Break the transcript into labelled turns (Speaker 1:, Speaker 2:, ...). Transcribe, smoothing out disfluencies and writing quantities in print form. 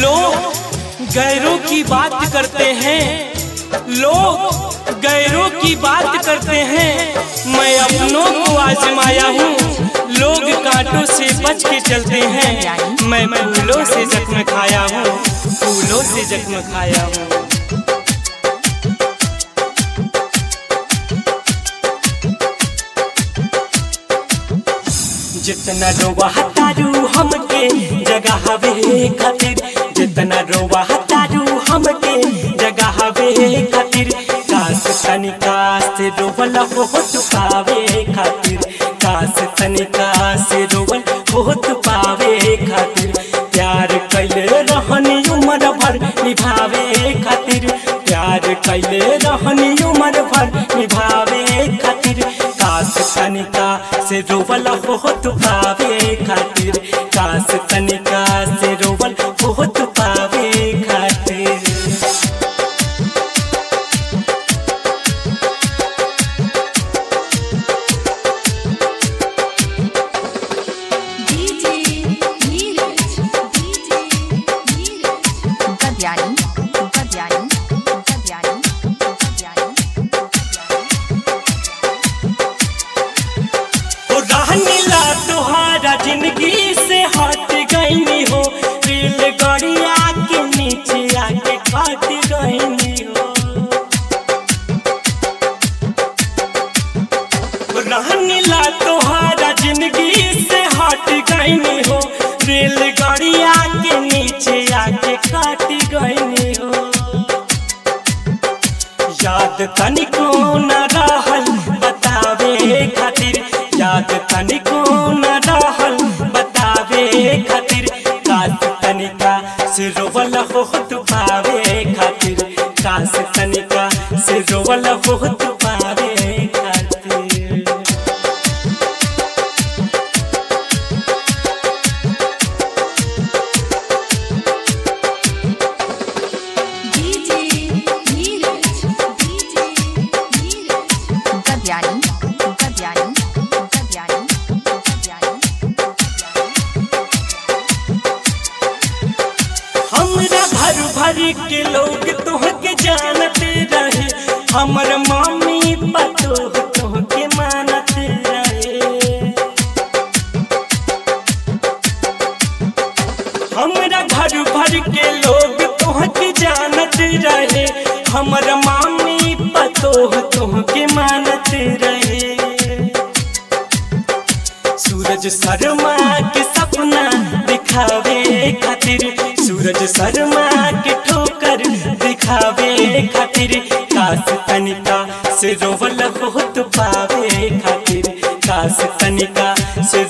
Speaker 1: लोग गैरों की बात करते हैं, लोग गैरों की बात करते हैं, मैं अपनों को आजमाया हूँ। लोग कांटों से बच के चलते हैं, मैं फूलों से जख्म खाया हूँ, फूलों से जख्म खाया हूँ। जितना रोवा तारू हमके जगह हवे खातिर, जितना रोवा तारू हमके जगह हवे खातिर, काश तनिका से रोवल हो पावे खातिर, काश तनिका से रोवल हो पावे खातिर, प्यार कैले रहनी उम्र भर निभावे खातिर, प्यार कैले रहनी उम्र भर निभावे खातिर, काश तनिका से रोवल हो पावे खातिर, काश तनिका से रोवल हो पावे खातिर। जिंदगी से हट गई हो, रेलगाड़िया के नीचे आके काट गई हो, रहनीला तोहारा जिंदगी से हट गई हो, रेलगाड़िया के नीचे आके काट गई हो। याद तनिको न रहल बतावे खातिर, याद तनिको न रहल बतावे खातिर, काश तनिका से रोवल हो पावे खातिर, काश तनिका से रोवल हो पावे खातिर। भर भर के लोग तोहके जानते रहे, हमर मम्मी पतो तोहके मानते रहे, हमरा घर भर के लोग तोहके जानते रहे, हमर मम्मी पतो तोहके मानते रहे। सूरज शर्मा के सपना दिखावे खातिर, सूरज शर्मा के ठोकर दिखावे खातिर, काश तनिका से रोवल हो पावे खातिर, काश तनिका से